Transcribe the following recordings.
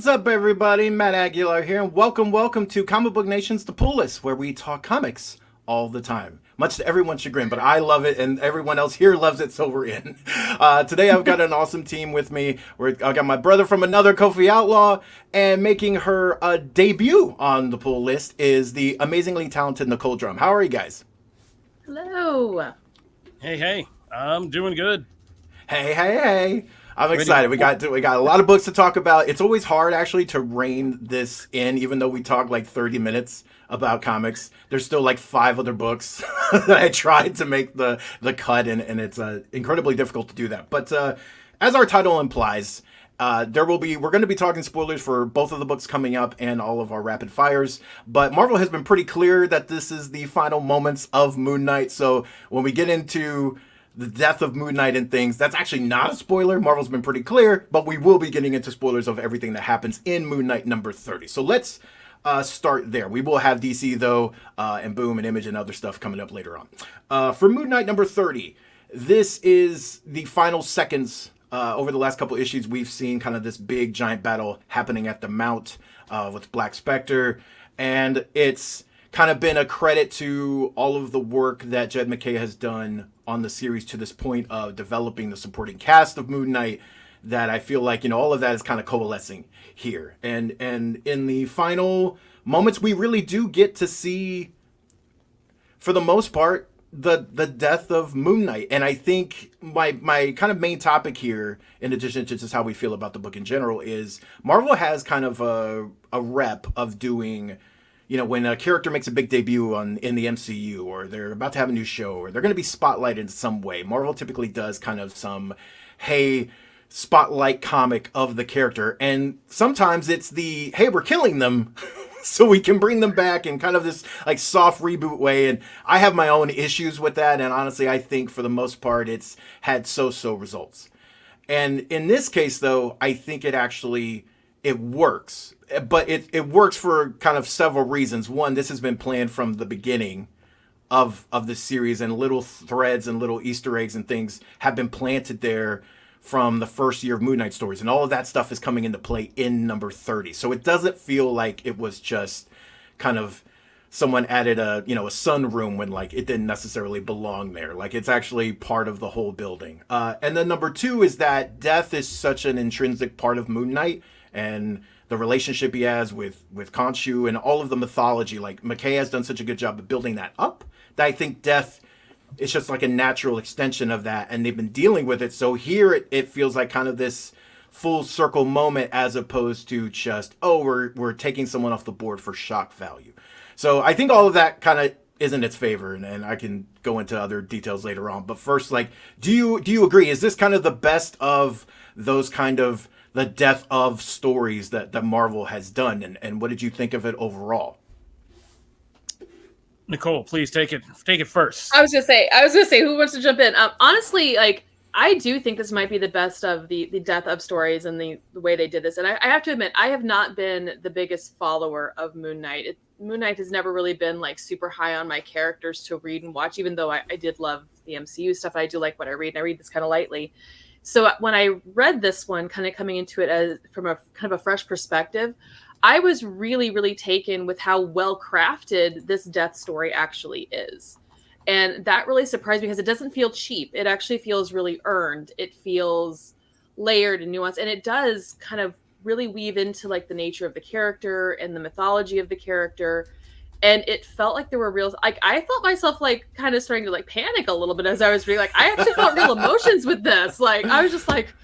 up, everybody? Matt Aguilar here, and welcome to Comic Book Nation's The Pool List, where we talk comics all the time. Much to everyone's chagrin, but I love it, and everyone else here loves it, so we're in. Today, I've got an awesome team with me. I got my brother from another Kofi Outlaw, and making her debut on The Pool List is the amazingly talented Nicole Drum. How are you guys? Hello. Hey, I'm doing good. Hey. I'm excited. We got a lot of books to talk about. It's always hard actually to rein this in, even though we talk like 30 minutes about comics. There's still like 5 other books that I tried to make the cut, and it's incredibly difficult to do that. But as our title implies, we're going to be talking spoilers for both of the books coming up and all of our rapid fires. But Marvel has been pretty clear that this is the final moments of Moon Knight. So when we get into the death of Moon Knight and things, that's actually not a spoiler. Marvel's been pretty clear, but we will be getting into spoilers of everything that happens in Moon Knight number 30. So let's start there. We will have DC, though, and Boom and Image and other stuff coming up later on. For Moon Knight number 30, this is the final seconds. Over the last couple issues, we've seen kind of this big, giant battle happening at the Mount with Black Spectre, and it's kind of been a credit to all of the work that Jed MacKay has done on the series to this point of developing the supporting cast of Moon Knight, that I feel like, all of that is kind of coalescing here. And in the final moments, we really do get to see, for the most part, the death of Moon Knight. And I think my kind of main topic here, in addition to just how we feel about the book in general, is Marvel has kind of a rep of doing, when a character makes a big debut in the MCU, or they're about to have a new show, or they're going to be spotlighted in some way, Marvel typically does kind of some, hey, spotlight comic of the character. And sometimes it's the, hey, we're killing them so we can bring them back in kind of this like soft reboot way. And I have my own issues with that. And honestly, I think for the most part, it's had so-so results. And in this case, though, I think it works. But it works for kind of several reasons. One, this has been planned from the beginning of the series, and little threads and little Easter eggs and things have been planted there from the first year of Moon Knight stories. And all of that stuff is coming into play in number 30. So it doesn't feel like it was just kind of someone added a sunroom when like it didn't necessarily belong there. Like it's actually part of the whole building. And then number 2 is that death is such an intrinsic part of Moon Knight, and the relationship he has with Khonshu and all of the mythology. Like MacKay has done such a good job of building that up, that I think death is just like a natural extension of that, and they've been dealing with it. So here it feels like kind of this full circle moment, as opposed to just, oh, we're taking someone off the board for shock value. So I think all of that kind of is in its favor, and I can go into other details later on. But first, like, do you agree? Is this kind of the best of those kind of the death of stories that Marvel has done, and what did you think of it overall? Nicole, please take it first. I was gonna say, who wants to jump in? Honestly, like, I do think this might be the best of the death of stories and the way they did this. And I have to admit, I have not been the biggest follower of Moon Knight. Moon Knight has never really been like super high on my characters to read and watch, even though I did love the MCU stuff. I do like what I read, and I read this kind of lightly. So when I read this one, kind of coming into it as from a kind of a fresh perspective, I was really, really taken with how well crafted this death story actually is. And that really surprised me, because it doesn't feel cheap. It actually feels really earned. It feels layered and nuanced. And it does kind of really weave into like the nature of the character and the mythology of the character. And it felt like there were real, like, I felt myself like kind of starting to like panic a little bit as I was reading. Like, I actually felt real emotions with this. Like, I was just like,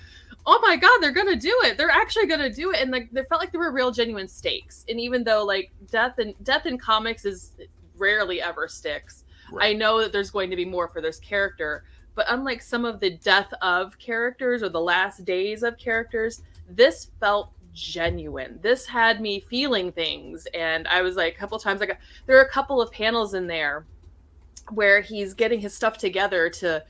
oh my God, they're going to do it. They're actually going to do it. And like, there felt like there were real genuine stakes. And even though like death in comics is rarely ever sticks, right. I know that there's going to be more for this character, but unlike some of the death of characters or the last days of characters, this felt genuine. This had me feeling things. And I was like, a couple times, like, there are a couple of panels in there where he's getting his stuff together to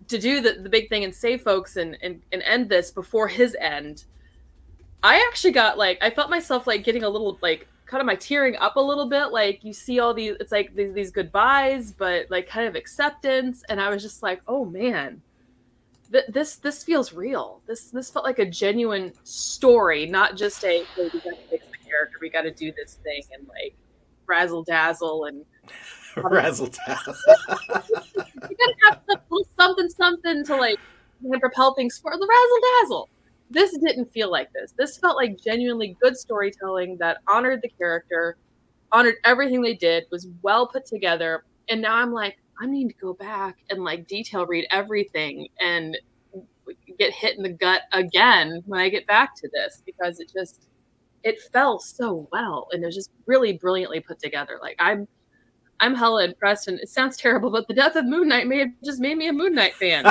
do the big thing and save folks and end this before his end. I actually got like, I felt myself like getting a little like kind of my tearing up a little bit. Like, you see all these, it's like these goodbyes, but like kind of acceptance. And I was just like, oh man, this feels real. This felt like a genuine story, not just a, hey, we got to fix the character, we got to do this thing and like razzle dazzle and Razzle dazzle. you gotta have some little something to like propel things forward. The razzle dazzle. This didn't feel like this. This felt like genuinely good storytelling that honored the character, honored everything they did, was well put together. And now I'm like, I need to go back and like detail read everything and get hit in the gut again when I get back to this, because it fell so well and it was just really brilliantly put together. Like I'm hella impressed, and it sounds terrible, but the death of Moon Knight may have just made me a Moon Knight fan.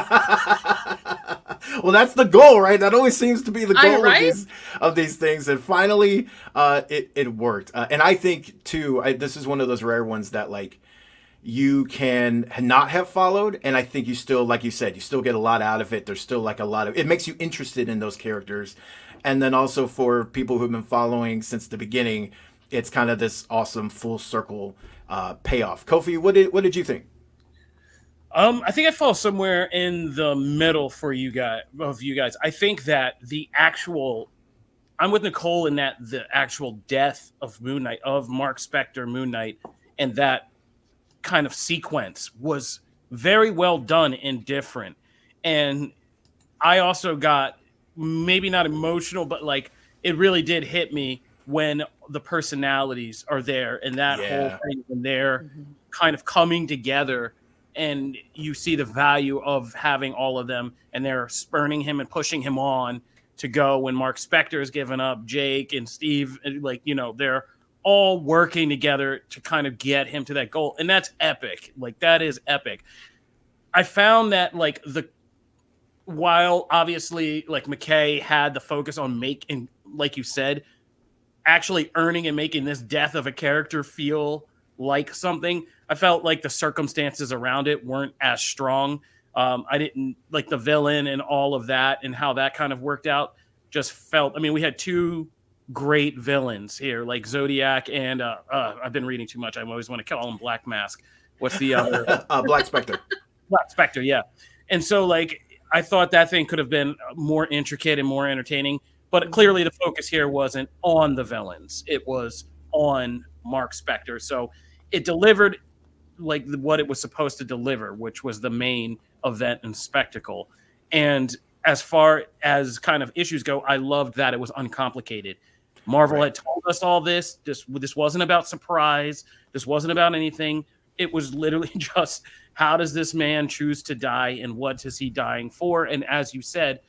Well, that's the goal, right? That always seems to be the goal right? of these things. And finally, it worked. And I think, too, this is one of those rare ones that, like, you can not have followed. And I think you still, like you said, you still get a lot out of it. There's still, like, it makes you interested in those characters. And then also for people who've been following since the beginning, it's kind of this awesome full circle payoff. Kofi, what did you think? I think I fall somewhere in the middle for you guys. I think that I'm with Nicole in that the actual death of Moon Knight, of Mark Spector Moon Knight, and that kind of sequence was very well done and different. And I also got maybe not emotional, but like it really did hit me when the personalities are there and that whole thing, when they're kind of coming together and you see the value of having all of them and they're spurning him and pushing him on to go when Mark Spector is giving up, Jake and Steve, like, you know, they're all working together to kind of get him to that goal. And that's epic. Like, that is epic. I found that, like, while obviously, like, McKay had the focus on making, like you said, actually earning and making this death of a character feel like something, I felt like the circumstances around it weren't as strong. I didn't like the villain and all of that and how that kind of worked out. Just felt, I mean, we had two great villains here, like Zodiac and I've been reading too much. I always want to call him Black Mask. What's the other? Black Spectre. Black Spectre, yeah. And so, like, I thought that thing could have been more intricate and more entertaining. But clearly the focus here wasn't on the villains. It was on Mark Spector. So it delivered like what it was supposed to deliver, which was the main event and spectacle. And as far as kind of issues go, I loved that it was uncomplicated. Marvel had told us all this. This wasn't about surprise. This wasn't about anything. It was literally just, how does this man choose to die and what is he dying for? And as you said,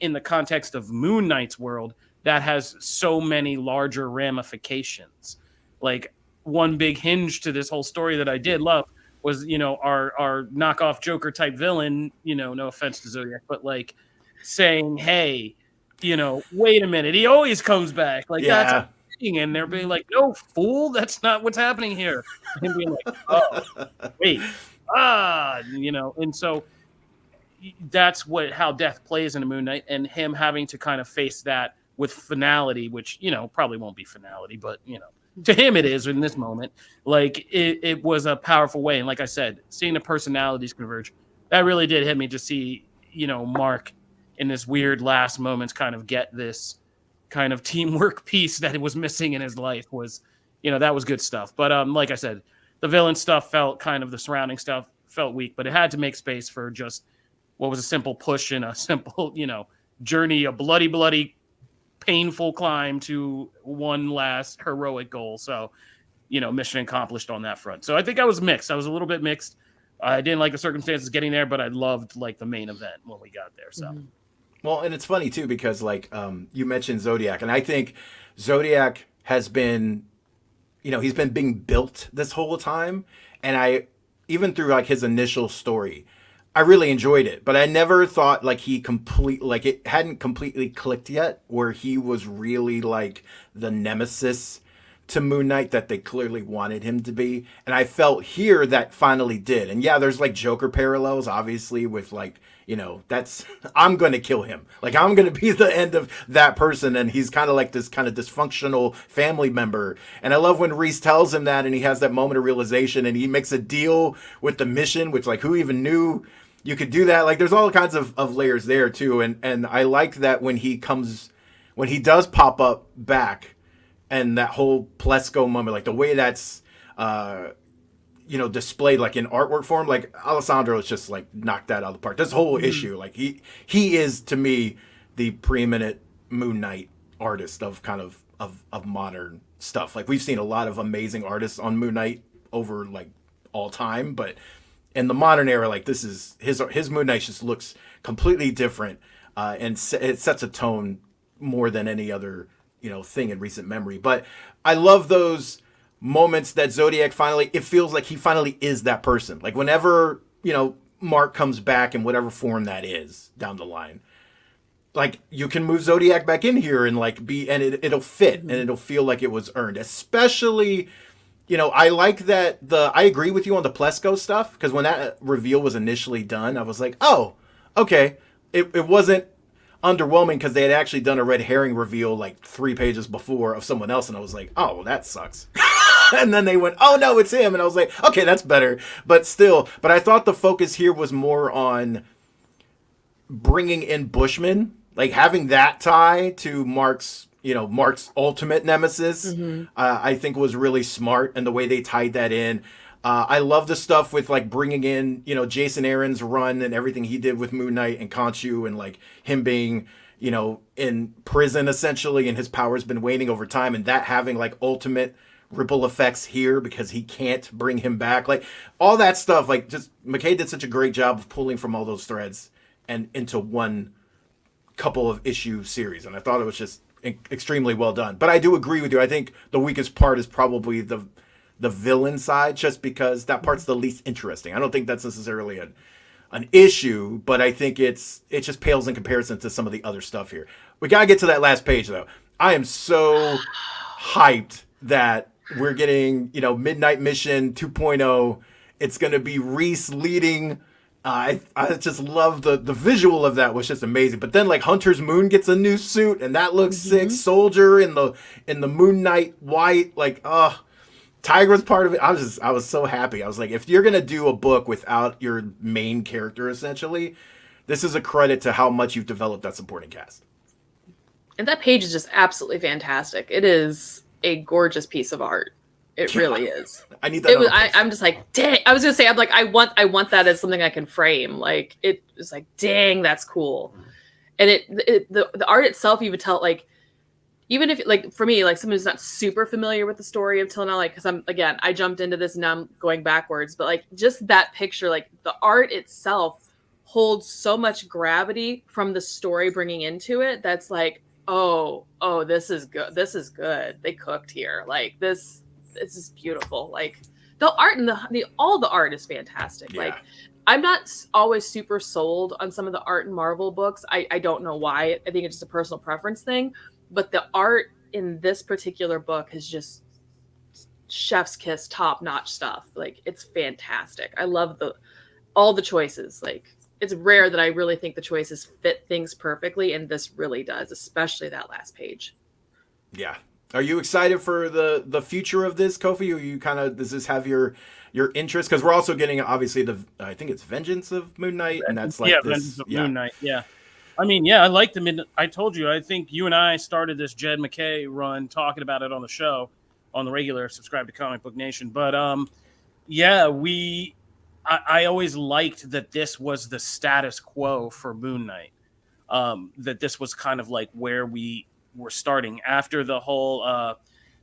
in the context of Moon Knight's world, that has so many larger ramifications. Like, one big hinge to this whole story that I did love was, you know, our knockoff Joker type villain, you know, no offense to Zodiac, but like saying, hey, you know, wait a minute, he always comes back. Like, that's a thing. And they're being like, no, fool, that's not what's happening here. And him being like, oh, wait, you know, and so that's how death plays in a Moon Knight, and him having to kind of face that with finality, which, you know, probably won't be finality, but, you know, to him it is in this moment. Like, it was a powerful way. And like I said, seeing the personalities converge, that really did hit me to see, you know, Mark in this weird last moments kind of get this kind of teamwork piece that it was missing in his life. Was, you know, that was good stuff. But like I said, the villain stuff felt kind of, the surrounding stuff felt weak, but it had to make space for just what was a simple push and a simple, you know, journey, a bloody, painful climb to one last heroic goal. So, you know, mission accomplished on that front. So I think I was mixed. I was a little bit mixed. I didn't like the circumstances getting there, but I loved, like, the main event when we got there. So, well, and it's funny too, because like you mentioned Zodiac, and I think Zodiac has been, you know, he's been being built this whole time, and even through like his initial story, I really enjoyed it, but I never thought like it hadn't completely clicked yet, where he was really like the nemesis to Moon Knight that they clearly wanted him to be. And I felt here that finally did. And yeah, there's like Joker parallels, obviously, with like, you know, I'm going to kill him. Like, I'm going to be the end of that person. And he's kind of like this kind of dysfunctional family member. And I love when Reese tells him that, and he has that moment of realization, and he makes a deal with the mission, which, like, who even knew you could do that. Like there's all kinds of layers there too. And I like that when he does pop up back and that whole Plesko moment, like the way that's displayed like in artwork form, like Alessandro is just like knocked that out of the park. This whole issue, like he is to me the preeminent Moon Knight artist of kind of modern stuff. Like we've seen a lot of amazing artists on Moon Knight over like all time, but in the modern era, like this is his Moon Knight just looks completely different, and it sets a tone more than any other thing in recent memory. But I love those moments that Zodiac it feels like he finally is that person. Like whenever Mark comes back in whatever form that is down the line, like you can move Zodiac back in here and like it'll fit and it'll feel like it was earned. Especially, I like that I agree with you on the Plesko stuff, because when that reveal was initially done, I was like, oh, okay. It wasn't underwhelming because they had actually done a red herring reveal like 3 pages before of someone else, and I was like, oh, well, that sucks. And then they went, oh no, it's him, and I was like, okay, that's better. But I thought the focus here was more on bringing in Bushman, like having that tie to Mark's ultimate nemesis. I think was really smart, and the way they tied that in. I love the stuff with like bringing in, Jason Aaron's run and everything he did with Moon Knight and Khonshu, and like him being, in prison essentially, and his power's been waning over time, and that having like ultimate ripple effects here because he can't bring him back. Like all that stuff, like just McKay did such a great job of pulling from all those threads and into one couple of issue series, and I thought it was just extremely well done. But I do agree with you. I think the weakest part is probably the villain side, just because that part's the least interesting. I don't think that's necessarily an issue, but I think it just pales in comparison to some of the other stuff here. We gotta get to that last page though. I am so hyped that we're getting Midnight Mission 2.0. It's gonna be Reese leading. I just love the visual of that was just amazing. But then like Hunter's Moon gets a new suit and that looks sick. Soldier in the Moon Knight white, like Tiger was part of it. I was so happy. I was like, if you're gonna do a book without your main character, essentially, this is a credit to how much you've developed that supporting cast. And that page is just absolutely fantastic. It is a gorgeous piece of art. It really is. I need that. I'm just like, dang. I was gonna say, I'm like, I want that as something I can frame. Like it was like, dang, that's cool. And the art itself, you would tell, like, even if like for me, like someone who's not super familiar with the story of Till Now, like, because I jumped into this and now I'm going backwards, but like just that picture, like the art itself holds so much gravity from the story bringing into it. That's like, oh, this is good. This is good. They cooked here. Like this is beautiful. Like the art and all the art is fantastic. Yeah. Like I'm not always super sold on some of the art in Marvel books. I don't know why. I think it's just a personal preference thing. But the art in this particular book is just chef's kiss, top-notch stuff. Like it's fantastic. I love all the choices. Like it's rare that I really think the choices fit things perfectly, and this really does, especially that last page. Yeah. Are you excited for the future of this, Kofi? Or you kind of, does this have your interest? Because we're also getting obviously I think it's Vengeance of Moon Knight, and that's like Vengeance of Moon Knight. Yeah. I mean, yeah, I like I told you, I think you and I started this Jed McKay run talking about it on the show, on the regular Subscribe to Comic Book Nation. But yeah, I always liked that this was the status quo for Moon Knight. That this was kind of like where we were starting after the whole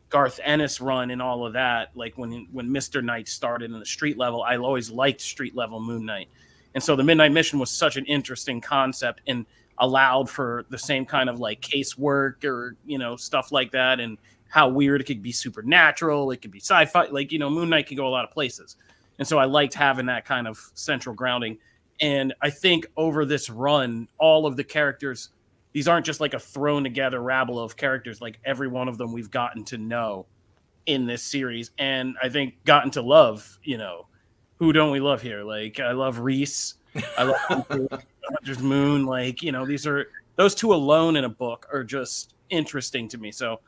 Garth Ennis run and all of that. Like when Mr. Knight started in the street level, I always liked street level Moon Knight. And so the Midnight Mission was such an interesting concept and allowed for the same kind of like casework or, stuff like that, and how weird it could be, supernatural, it could be sci-fi, like, Moon Knight could go a lot of places. And so I liked having that kind of central grounding. And I think over this run, all of the characters, these aren't just like a thrown together rabble of characters, like every one of them we've gotten to know in this series. And I think gotten to love, who don't we love here? Like I love Reese. I love Hunter's Moon. Like, those two alone in a book are just interesting to me. So,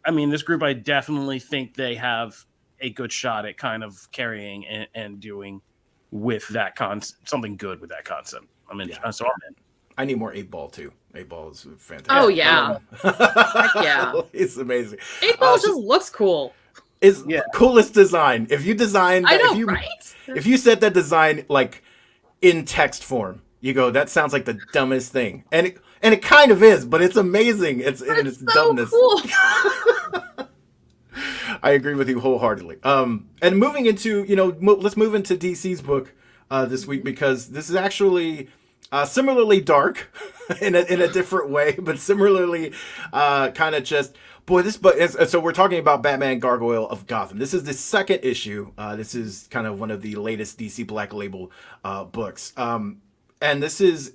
I mean, this group, I definitely think they have a good shot at kind of carrying and doing with that concept, something good with that concept. I'm in. Yeah. So I'm in. I need more 8 Ball too. 8 Ball is fantastic. Oh yeah. Yeah. It's amazing. 8 Ball just looks cool. Is coolest design. If you designed I that, know, right? if you said that design like in text form, you go, that sounds like the dumbest thing. And it kind of is, but it's amazing. It's in its so dumbness. Cool. I agree with you wholeheartedly. And moving into, let's move into DC's book this week, because this is actually similarly dark in a different way, but similarly kind of just, boy, this book is, so we're talking about Batman Gargoyle of Gotham. This is the second issue. This is kind of one of the latest DC Black Label books. And this is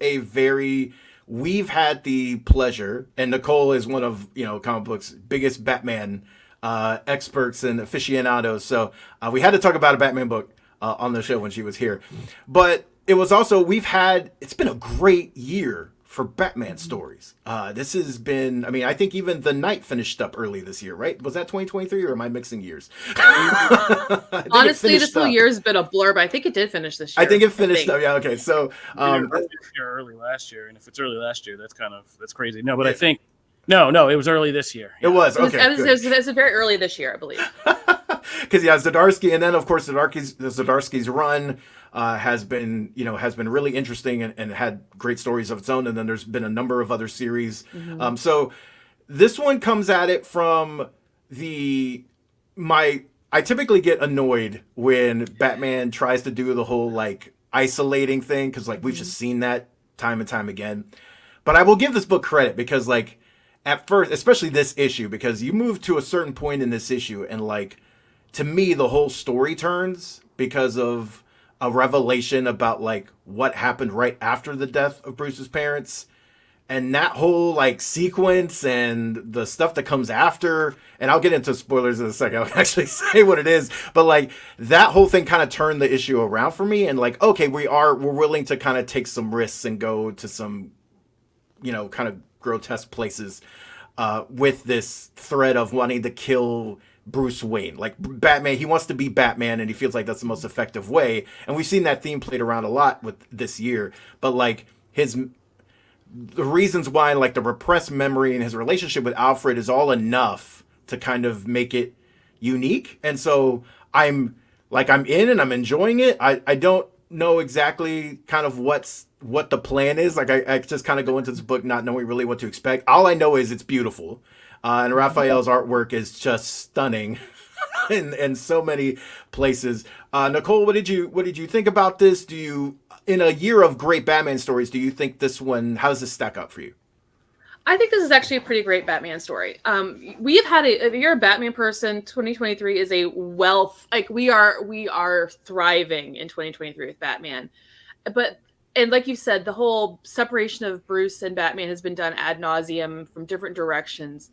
we've had the pleasure, and Nicole is one of, comic books' biggest Batman experts and aficionados. So we had to talk about a Batman book on the show when she was here. But it was also, it's been a great year for Batman stories. This has been, I think even The Knight finished up early this year, right? Was that 2023 or am I mixing years? Honestly, this whole year's been a blur, but I think it did finish this year. I think it finished up. Yeah, okay. So early last year, and if it's early last year, that's crazy. No, but I think no, it was early this year. Yeah. It was okay. It was very early this year, I believe. Because Zdarsky, and then of course Zdarsky's run has been really interesting and had great stories of its own, and then there's been a number of other series. Mm-hmm. So this one comes at it from I typically get annoyed when Batman tries to do the whole like isolating thing, because like we've just seen that time and time again. But I will give this book credit, because like at first, especially this issue, because you move to a certain point in this issue and like, to me, the whole story turns because of a revelation about like what happened right after the death of Bruce's parents. And that whole like sequence and the stuff that comes after, and I'll get into spoilers in a second, I'll actually say what it is, but like that whole thing kind of turned the issue around for me, and like, okay, we're willing to kind of take some risks and go to some, kind of grotesque places with this thread of wanting to kill Bruce Wayne. Like Batman, he wants to be Batman, and he feels like that's the most effective way. And we've seen that theme played around a lot with this year. But like the reasons why, like the repressed memory and his relationship with Alfred is all enough to kind of make it unique. And so I'm in and I'm enjoying it. I don't know exactly kind of what the plan is. Like I just kind of go into this book not knowing really what to expect. All I know is it's beautiful. And Raphael's artwork is just stunning in so many places. Nicole, what did you think about this? In a year of great Batman stories, do you think this one, how does this stack up for you? I think this is actually a pretty great Batman story. We've had if you're a Batman person, 2023 is a wealth. Like we are thriving in 2023 with Batman. And like you said, the whole separation of Bruce and Batman has been done ad nauseum from different directions.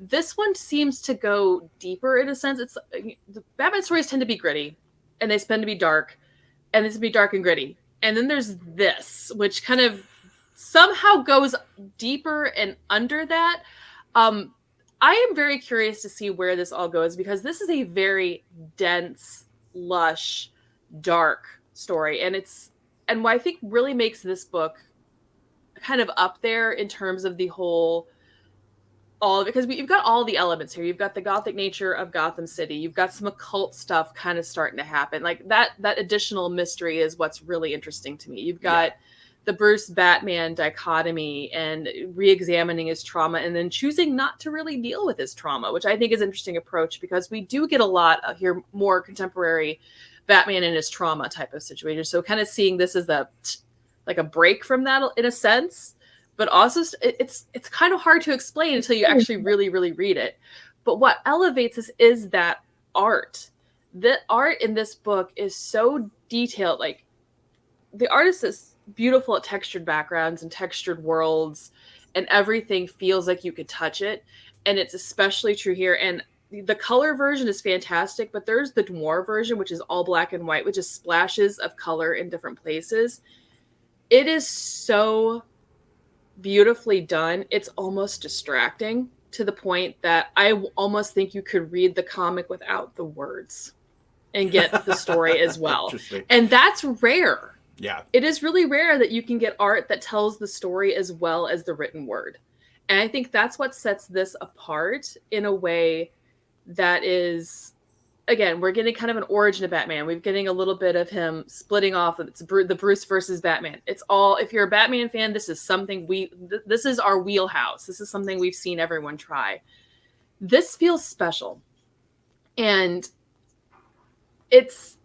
This one seems to go deeper in a sense. The Batman stories tend to be gritty, and they tend to be dark, and this would be dark and gritty. And then there's this, which kind of somehow goes deeper and under that. I am very curious to see where this all goes, because this is a very dense, lush, dark story, and what I think really makes this book kind of up there in terms of the whole, because you've got all the elements here. You've got the gothic nature of Gotham City. You've got some occult stuff kind of starting to happen. Like that additional mystery is what's really interesting to me. You've got the Bruce Batman dichotomy and re-examining his trauma and then choosing not to really deal with his trauma, which I think is an interesting approach, because we do get a lot of here more contemporary Batman and his trauma type of situation. So kind of seeing this as a break from that in a sense, but also it's kind of hard to explain until you actually really, really read it. But what elevates this is that art. The art in this book is so detailed. Like the artist is beautiful at textured backgrounds and textured worlds, and everything feels like you could touch it. And it's especially true here. And the color version is fantastic, but there's the noir version, which is all black and white, with just splashes of color in different places. It is so beautifully done. It's almost distracting, to the point that I almost think you could read the comic without the words. and get the story as well. Interesting. And that's rare. Yeah. It is really rare that you can get art that tells the story as well as the written word. And I think that's what sets this apart in a way that is, again, we're getting kind of an origin of Batman. We're getting a little bit of him splitting off. It's the Bruce versus Batman. It's all, if you're a Batman fan, this is something this is our wheelhouse. This is something we've seen everyone try. This feels special. And it's,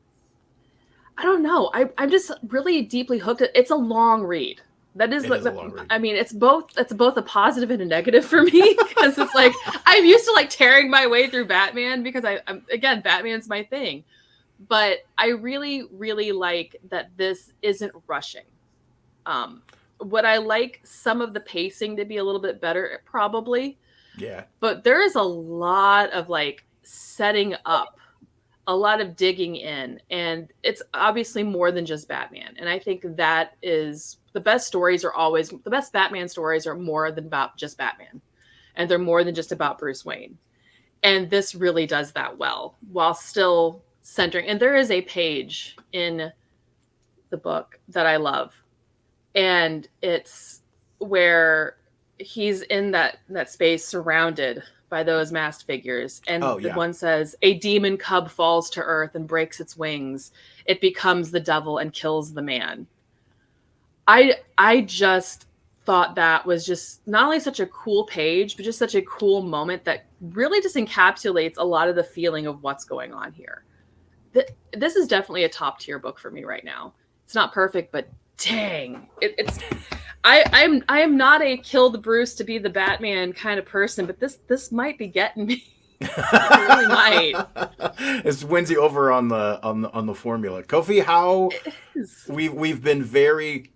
I don't know. I'm just really deeply hooked. It's a long read. That is, a long read. I mean, it's both a positive and a negative for me, because it's like I'm used to like tearing my way through Batman because I'm again, Batman's my thing. But I really, really like that this isn't rushing. Would I like some of the pacing to be a little bit better? Probably. Yeah. But there is a lot of like setting up, a lot of digging in, and it's obviously more than just Batman. And I think that is the best Batman stories are more than about just Batman, and they're more than just about Bruce Wayne. And this really does that well, while still centering. And there is a page in the book that I love, and it's where he's in that space surrounded by those masked figures. And the one says, a demon cub falls to earth and breaks its wings. It becomes the devil and kills the man. I just thought that was just not only such a cool page, but just such a cool moment that really just encapsulates a lot of the feeling of what's going on here. This is definitely a top tier book for me right now. It's not perfect, but dang, it's. I am not a kill the Bruce to be the Batman kind of person, but this might be getting me. It really might. It's wins you over on the formula. Kofi, how we've been very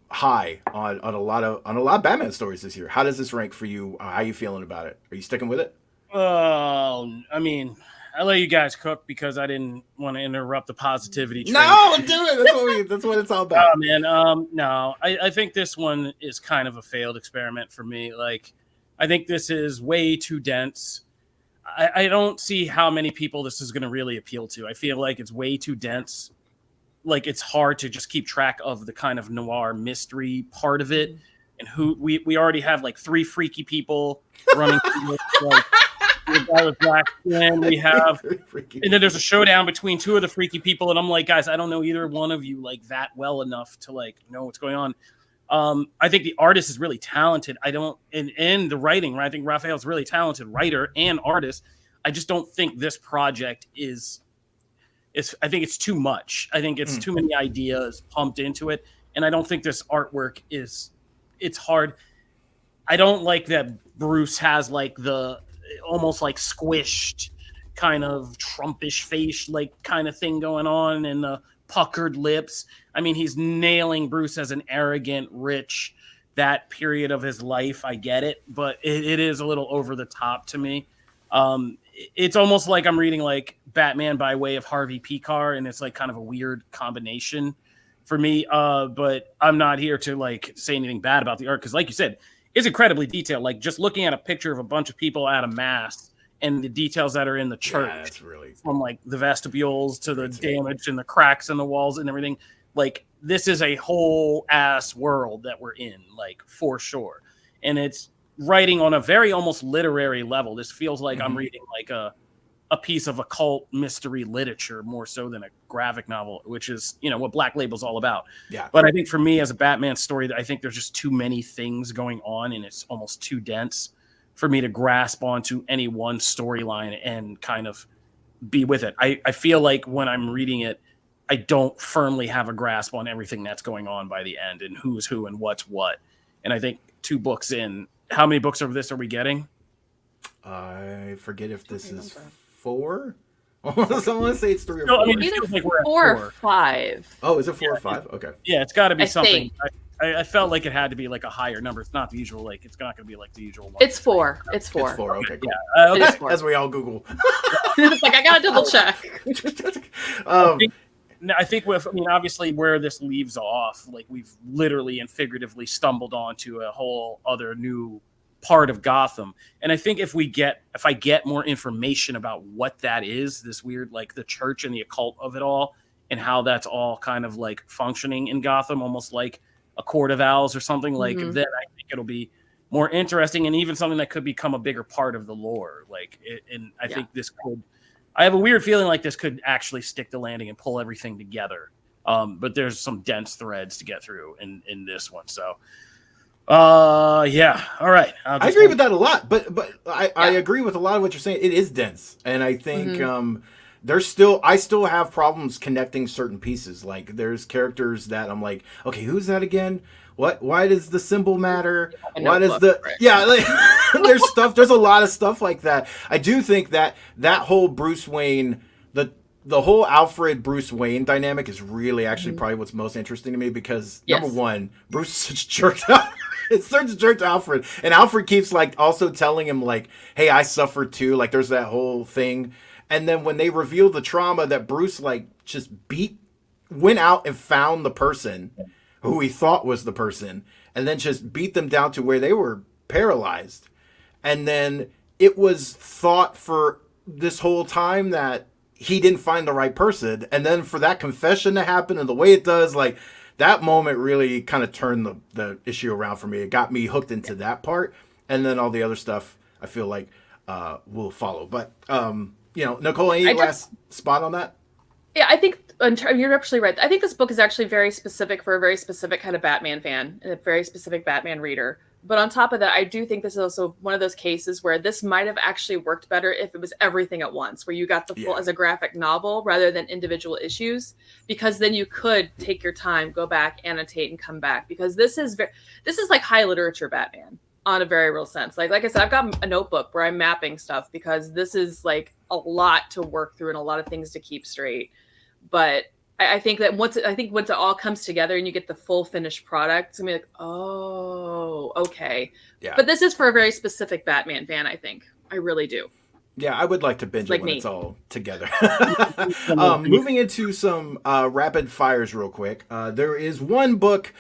high on a lot of Batman stories this year. How does this rank for you? How are you feeling about it? Are you sticking with it? I mean, I let you guys cook because I didn't want to interrupt the positivity train. No, do it. That's what it's all about. Oh, man. No, I think this one is kind of a failed experiment for me. Like, I think this is way too dense. I don't see how many people this is going to really appeal to. I feel like it's way too dense. Like, it's hard to just keep track of the kind of noir mystery part of it. And who we already have like 3 freaky people running through this, like, the guy with black skin, we have, and then there's a showdown between 2 of the freaky people, and I'm like, guys, I don't know either one of you like that well enough to like know what's going on. I think the artist is really talented. And the writing, right? I think Raphael's a really talented writer and artist. I just don't think this project is. I think it's too much. I think it's too many ideas pumped into it, and I don't think this artwork is. It's hard. I don't like that Bruce has like the almost like squished kind of Trumpish face like kind of thing going on, and the puckered lips. I mean, he's nailing Bruce as an arrogant, rich, that period of his life. I get it, but it is a little over the top to me. It's almost like I'm reading like Batman by way of Harvey Pekar, and it's like kind of a weird combination for me. But I'm not here to like say anything bad about the art, because like you said, it's incredibly detailed. Like just looking at a picture of a bunch of people at a mass and the details that are in the church, that's really from like the vestibules to the damage and the cracks in the walls and everything. Like this is a whole ass world that we're in, like for sure. And it's writing on a very almost literary level. This feels like I'm reading like a piece of occult mystery literature more so than a graphic novel, which is, what Black Label's all about. Yeah. But I think for me as a Batman story, I think there's just too many things going on, and it's almost too dense for me to grasp onto any one storyline and kind of be with it. I feel like when I'm reading it, I don't firmly have a grasp on everything that's going on by the end and who's who and what's what. And I think 2 books in, how many books of this are we getting? I forget if this is 4. I want to say it's 3 or 4. No, I mean, it feels like we're at 4 or 5. Oh, is it 4 or 5? Okay. Yeah, it's got to be something. I felt like it had to be like a higher number. It's not the usual. Like it's not going to be like the usual one. It's 4. It's 4. It's 4. Okay. Cool. Yeah. It is 4. As we all Google. It's like I gotta double check. I think obviously where this leaves off, like we've literally and figuratively stumbled onto a whole other new part of Gotham. And I think if I get more information about what that is, this weird, like the church and the occult of it all, and how that's all kind of like functioning in Gotham, almost like a court of owls or something, like then I think it'll be more interesting, and even something that could become a bigger part of the lore. I think this could, I have a weird feeling like this could actually stick the landing and pull everything together. But there's some dense threads to get through in this one. So, yeah. All right. I agree with that a lot, but I agree with a lot of what you're saying. It is dense. And I think, I still have problems connecting certain pieces. Like there's characters that I'm like, okay, who's that again? Why does the symbol matter? Why does there's a lot of stuff like that. I do think that whole Bruce Wayne, the whole Alfred Bruce Wayne dynamic is really actually probably what's most interesting to me, because number one, Bruce is such a jerk. It's such a jerk to Alfred, and Alfred keeps like also telling him like, hey, I suffered too. Like there's that whole thing. And then when they reveal the trauma that Bruce like just went out and found the person who he thought was the person, and then just beat them down to where they were paralyzed. And then it was thought for this whole time that he didn't find the right person. And then for that confession to happen and the way it does, like that moment really kind of turned the issue around for me. It got me hooked into that part. And then all the other stuff I feel like will follow. But, Nicole, any last spot on that? Yeah, I think you're absolutely right. I think this book is actually very specific for a very specific kind of Batman fan and a very specific Batman reader. But on top of that, I do think this is also one of those cases where this might have actually worked better if it was everything at once, where you got the full as a graphic novel rather than individual issues, because then you could take your time, go back, annotate, and come back. Because this is like high literature Batman on a very real sense. Like I said, I've got a notebook where I'm mapping stuff because this is like a lot to work through and a lot of things to keep straight. But I think that once it all comes together and you get the full finished product, it's gonna be like, oh, okay. Yeah. But this is for a very specific Batman fan, I think. I really do. Yeah, I would like to binge it when it's all together. Moving into some rapid fires real quick. There is one book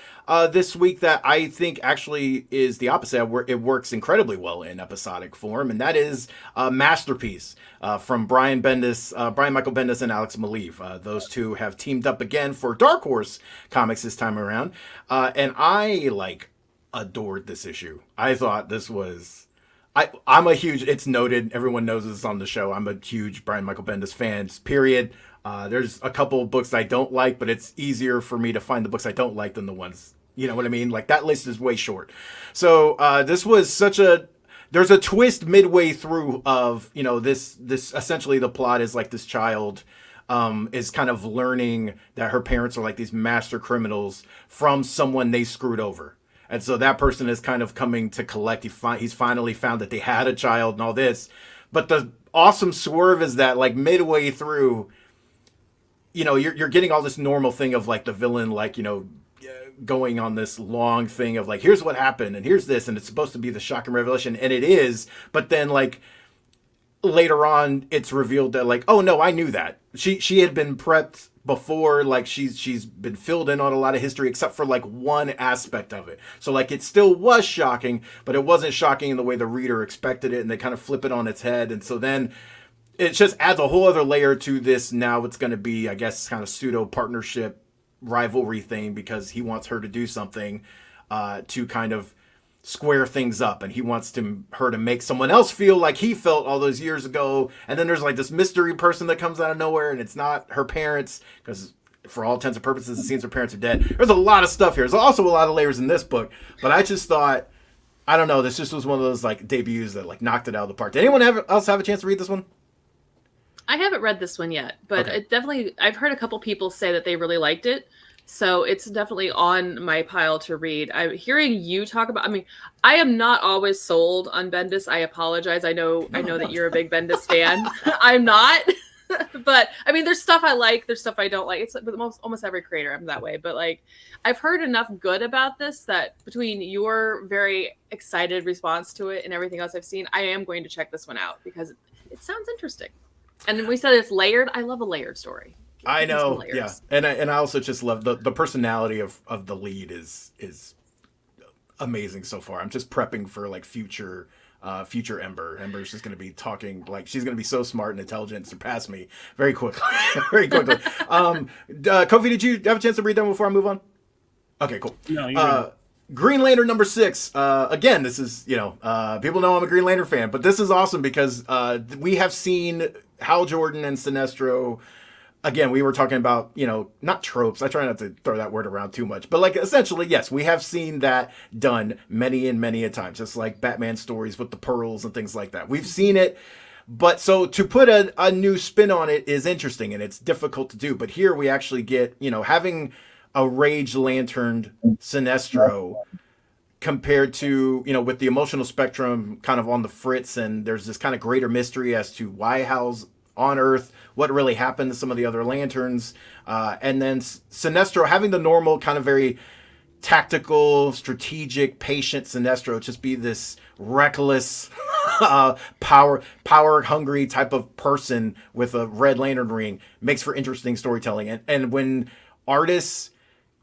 this week that I think actually is the opposite. It works incredibly well in episodic form, and that is Masterpiece from Brian Michael Bendis and Alex Maleev. Those two have teamed up again for Dark Horse Comics this time around, and I adored this issue. I thought this was... I'm a huge, it's noted, everyone knows this on the show, I'm a huge Brian Michael Bendis fan, period. There's a couple of books I don't like, but it's easier for me to find the books I don't like than the ones, you know what I mean? Like, that list is way short. So this was there's a twist midway through of, this essentially the plot is like this child is kind of learning that her parents are like these master criminals from someone they screwed over. And so that person is kind of coming to collect. He's finally found that they had a child and all this. But the awesome swerve is that like midway through, you're getting all this normal thing of like the villain, like, going on this long thing of like, here's what happened and here's this. And it's supposed to be the shocking revelation. And it is. But then like later on, it's revealed that like, oh, no, I knew that. She had been prepped before, like she's been filled in on a lot of history except for like one aspect of it. So like it still was shocking, but it wasn't shocking in the way the reader expected it, and they kind of flip it on its head. And so then it just adds a whole other layer to this. Now it's going to be, I guess, kind of pseudo partnership rivalry thing, because he wants her to do something to kind of square things up, and he wants her to make someone else feel like he felt all those years ago. And then there's like this mystery person that comes out of nowhere, and it's not her parents, because for all intents and purposes it seems her parents are dead. There's a lot of stuff here. There's also a lot of layers in this book, but I just thought, I don't know, this just was one of those like debuts that like knocked it out of the park. Did anyone else have a chance to read this one? I haven't read this one yet, but okay. I've heard a couple people say that they really liked it. So it's definitely on my pile to read. I'm hearing you talk about, I am not always sold on Bendis. I apologize. I know that you're a big Bendis fan. I'm not. But there's stuff I like, there's stuff I don't like. It's almost every creator I'm that way. But like, I've heard enough good about this that between your very excited response to it and everything else I've seen, I am going to check this one out because it sounds interesting. And we said it's layered. I love a layered story. I know, yeah, and I also just love the personality of the lead is amazing so far. I'm just prepping for like future Ember. Ember's just going to be talking like she's going to be so smart and intelligent, surpass me very quickly, very quickly. Kofi, did you have a chance to read them before I move on? Okay, cool. No, you're Green Lantern number 6. Again, this is, people know I'm a Green Lantern fan, but this is awesome because we have seen Hal Jordan and Sinestro. Again, we were talking about, not tropes. I try not to throw that word around too much. But, like, essentially, yes, we have seen that done many and many a times. Just like Batman stories with the pearls and things like that. We've seen it. But so to put a new spin on it is interesting, and it's difficult to do. But here we actually get, having a Rage Lantern Sinestro compared to, with the emotional spectrum kind of on the fritz, and there's this kind of greater mystery as to why Hal's on Earth, what really happened to some of the other Lanterns, and then Sinestro having the normal kind of very tactical, strategic, patient Sinestro just be this reckless, power hungry type of person with a Red Lantern ring makes for interesting storytelling. And when artists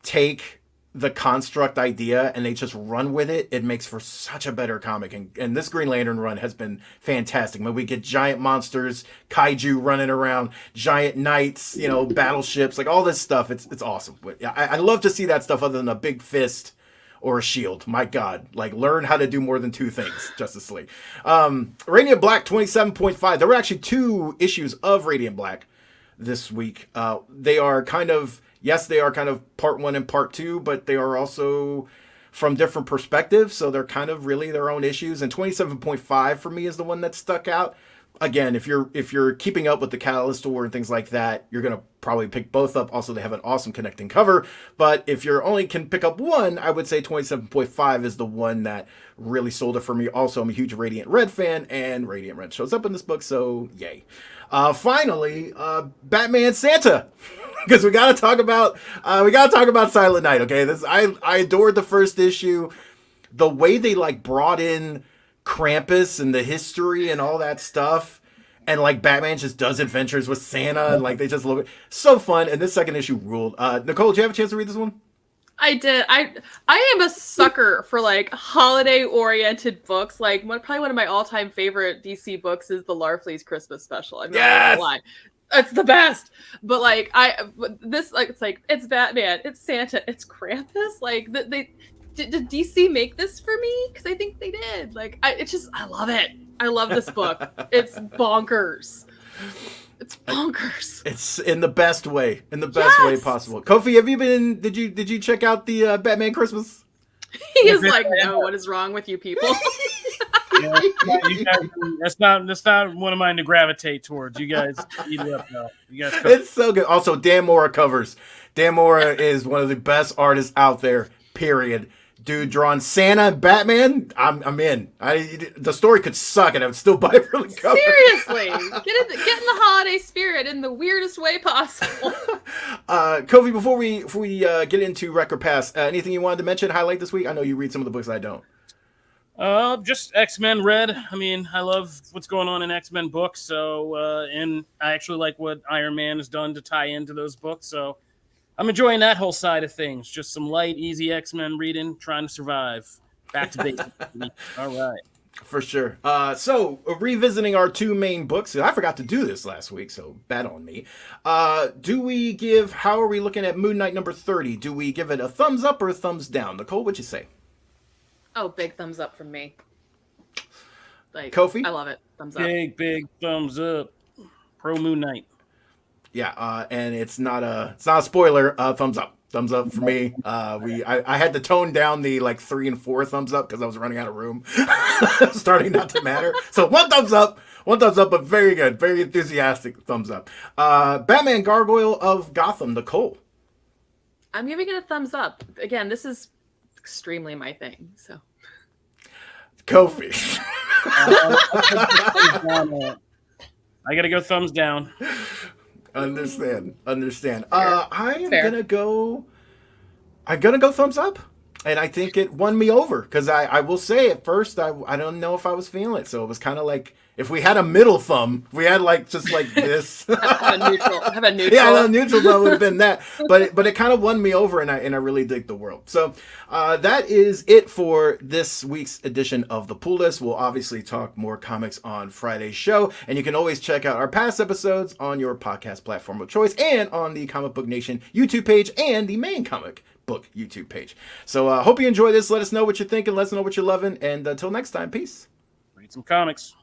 take the construct idea and they just run with it, it makes for such a better comic. And this Green Lantern run has been fantastic. When we get giant monsters, kaiju running around, giant knights, battleships, like all this stuff, it's awesome. I love to see that stuff other than a big fist or a shield. My God, like learn how to do more than two things, Justice League. Radiant Black 27.5. There were actually 2 issues of Radiant Black this week. They are kind of part 1 and part 2, but they are also from different perspectives. So they're kind of really their own issues. And 27.5 for me is the one that stuck out. Again, if you're keeping up with the Catalyst Tour and things like that, you're going to probably pick both up. Also, they have an awesome connecting cover. But if you're only can pick up one, I would say 27.5 is the one that really sold it for me. Also, I'm a huge Radiant Red fan, and Radiant Red shows up in this book, so yay. Finally, Batman Santa. Because we gotta talk about Silent Night. Okay, I adored the first issue. The way they brought in Krampus and the history and all that stuff, and Batman just does adventures with Santa, and they just love it. So fun. And this second issue ruled. Nicole, did you have a chance to read this one? I did. I am a sucker for holiday oriented books. Probably one of my all time favorite DC books is the Larfleeze Christmas special. I'm not gonna lie. It's the best. But it's Batman, it's Santa, it's Krampus. Did DC make this for me? Because I think they did. I love it. I love this book. It's bonkers. It's bonkers. It's in the best way. In the best way possible. Kofi, did you check out the Batman Christmas? He is no, what is wrong with you people? Yeah, you guys, that's not one of mine to gravitate towards. You guys eat it up now. You guys it's so good. Also, Dan Mora covers. Dan Mora is one of the best artists out there, period. Dude drawing Santa and Batman, I'm in. The story could suck and I would still buy it for the cover. Seriously, get in the holiday spirit in the weirdest way possible. Kofi, before we get into Record Pass, anything you wanted to mention, highlight this week? I know you read some of the books I don't. Just X-Men read. I mean, I love what's going on in X-Men books. So, and I actually like what Iron Man has done to tie into those books. So, I'm enjoying that whole side of things. Just some light, easy X-Men reading, trying to survive. Back to basics. All right. For sure. So, revisiting our 2 main books. I forgot to do this last week, so bad on me. How are we looking at Moon Knight number 30? Do we give it a thumbs up or a thumbs down? Nicole, what'd you say? Oh, big thumbs up from me. Kofi? I love it. Thumbs up. Big thumbs up. Pro Moon Knight. Yeah, and it's not a spoiler. Thumbs up. Thumbs up for me. I had to tone down the 3 and 4 thumbs up because I was running out of room. Starting not to matter. So 1 thumbs up, but very good, very enthusiastic thumbs up. Batman Gargoyle of Gotham, Nicole. I'm giving it a thumbs up. Again, this is extremely my thing. So, Kofi. I gotta go thumbs down. Understand. Fair. I'm gonna go thumbs up. And I think it won me over because I will say at first I don't know if I was feeling it. So it was kind of like if we had a middle thumb, if we had like just like this. have a neutral. Have a neutral. Yeah, a neutral thumb would have been that. But it kind of won me over, and I really dig the world. So that is it for this week's edition of the Pool List. We'll obviously talk more comics on Friday's show, and you can always check out our past episodes on your podcast platform of choice and on the Comic Book Nation YouTube page and the main Comic Book YouTube page. So hope you enjoy this. Let us know what you're thinking. Let us know what you're loving. And until next time, peace. Read some comics.